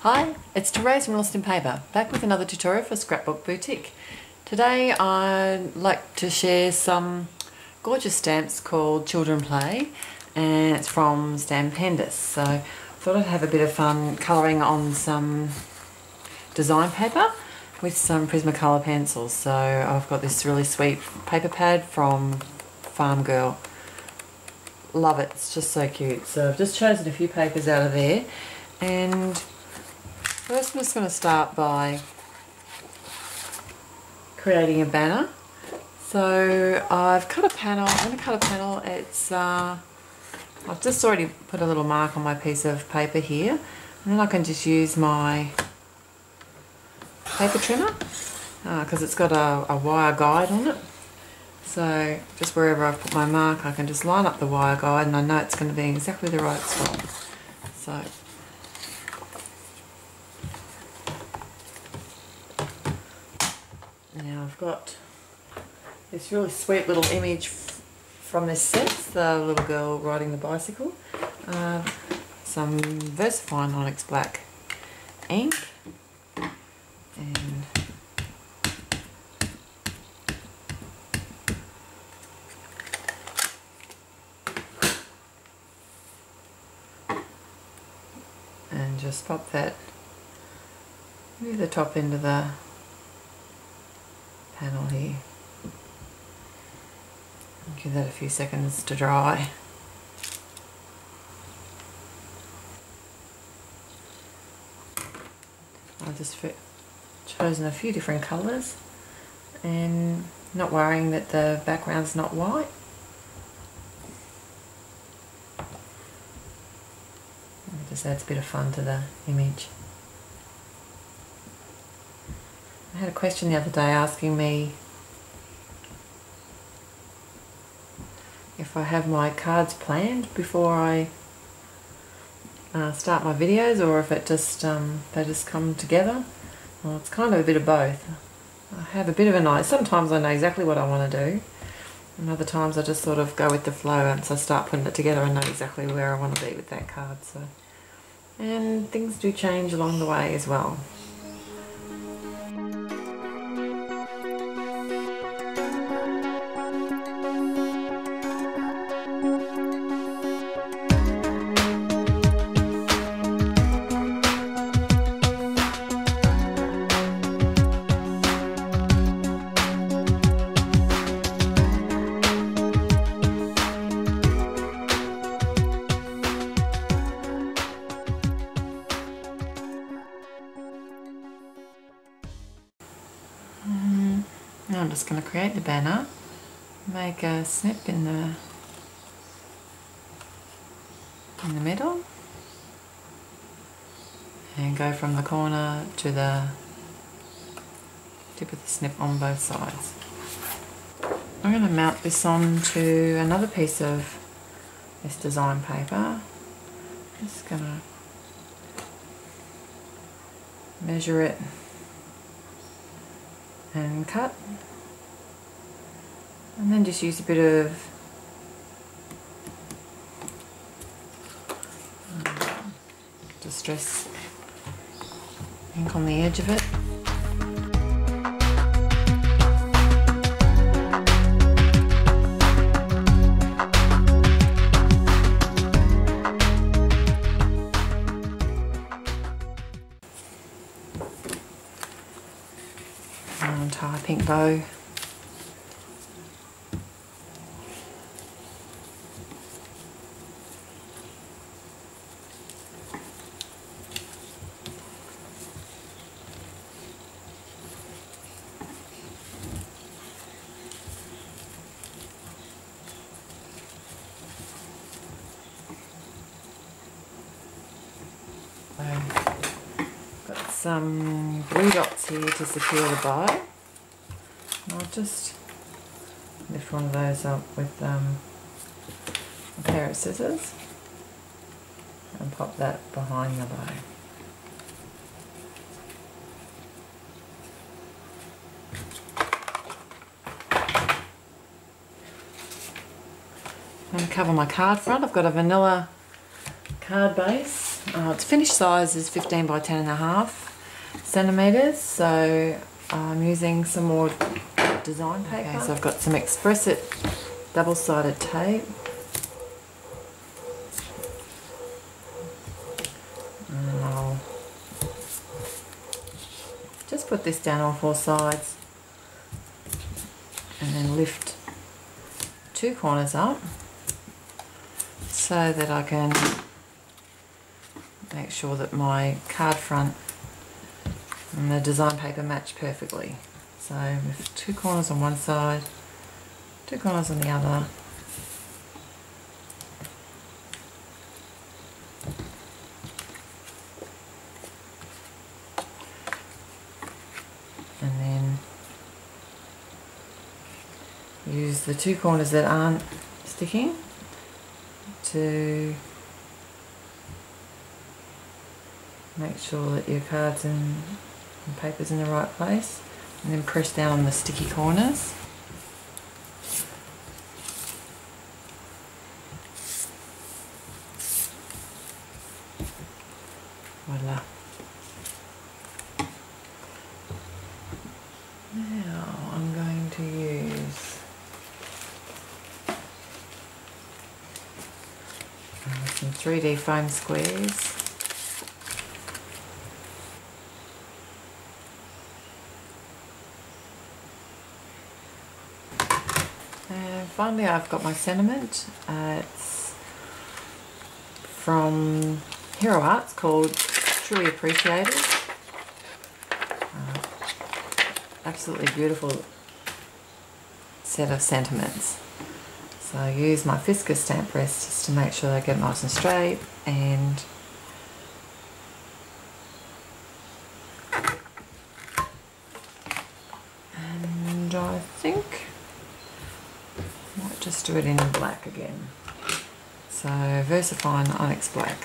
Hi, it's Therese from Lostinpaper, back with another tutorial for Scrapbook Boutique. Today I'd like to share some gorgeous stamps called Children Play, and it's from Stampendous. So I thought I'd have a bit of fun colouring on some design paper with some Prismacolor pencils. So I've got this really sweet paper pad from Farm Girl. Love it, it's just so cute. So I've just chosen a few papers out of there, and first I'm just going to start by creating a banner. So I've cut a panel. I'm going to cut a panel. It's I've just already put a little mark on my piece of paper here, and then I can just use my paper trimmer because it's got a wire guide on it. So just wherever I've put my mark, I can just line up the wire guide, and I know it's going to be exactly the right spot. So now I've got this really sweet little image from this set, the little girl riding the bicycle. Some VersaFine Onyx Black ink, and just pop that near the top end of the panel here. Give that a few seconds to dry. I've just chosen a few different colours and not worrying that the background's not white. It just adds a bit of fun to the image. I had a question the other day asking me if I have my cards planned before I start my videos, or if it just they just come together. Well, it's kind of a bit of both. I have a bit of an idea. Sometimes I know exactly what I want to do, and other times I just sort of go with the flow, and so I start putting it together and know exactly where I want to be with that card. So, and things do change along the way as well. Now I'm just going to create the banner, make a snip in the middle, and go from the corner to the tip of the snip on both sides. I'm going to mount this on to another piece of this design paper. Just going to measure it and cut, and then just use a bit of distress ink on the edge of it. And tie a pink bow. Got some glue dots here to secure the bow. I'll just lift one of those up with a pair of scissors and pop that behind the bow. I'm going to cover my card front. I've got a vanilla card base. Its finished size is 15 by 10.5 centimeters, so I'm using some more design paper. Okay, so I've got some Express It double-sided tape. And I'll just put this down on 4 sides and then lift 2 corners up so that I can make sure that my card front and the design paper match perfectly. So with 2 corners on one side, 2 corners on the other. And then use the 2 corners that aren't sticking to make sure that your cards and paper's in the right place, and then press down on the sticky corners. Voila. Now I'm going to use some 3D foam squares. And finally I've got my sentiment. It's from Hero Arts, called Truly Appreciated. Absolutely beautiful set of sentiments. So I use my Fisker stamp press just to make sure they get nice and straight, and I think I might just do it in black again. So VersaFine Onyx Black.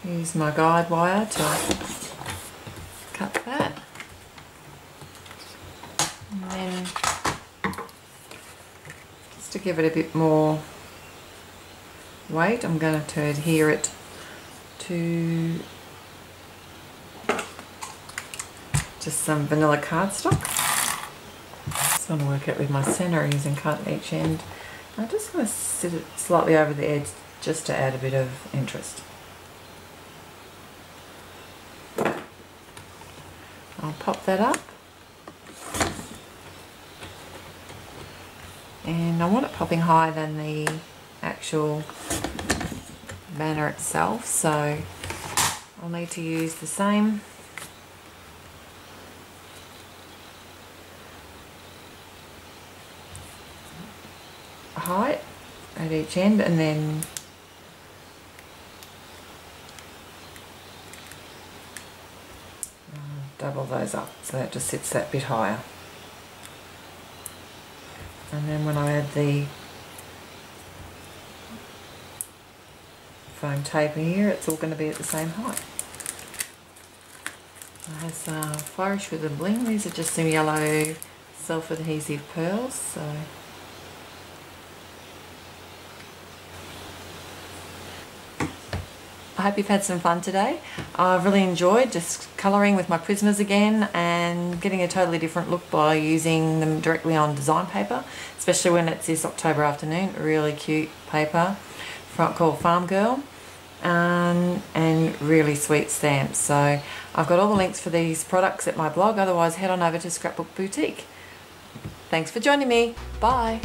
Use my guide wire to cut that, and then just to give it a bit more weight, I'm going to adhere it to just some vanilla cardstock. Just want to work it with my centre using cut each end. I just want to sit it slightly over the edge just to add a bit of interest. I'll pop that up, and I want it popping higher than the actual banner itself, so I'll need to use the same height at each end, and then double those up so that just sits that bit higher. And then when I add the foam tape here, it's all going to be at the same height. It has Flourish with a Bling. These are just some yellow self-adhesive pearls. So I hope you've had some fun today. I've really enjoyed just colouring with my Prismas again and getting a totally different look by using them directly on design paper, especially when it's this October afternoon. Really cute paper called Farm Girl, and really sweet stamps. So I've got all the links for these products at my blog, otherwise head on over to Scrapbook Boutique. Thanks for joining me. Bye.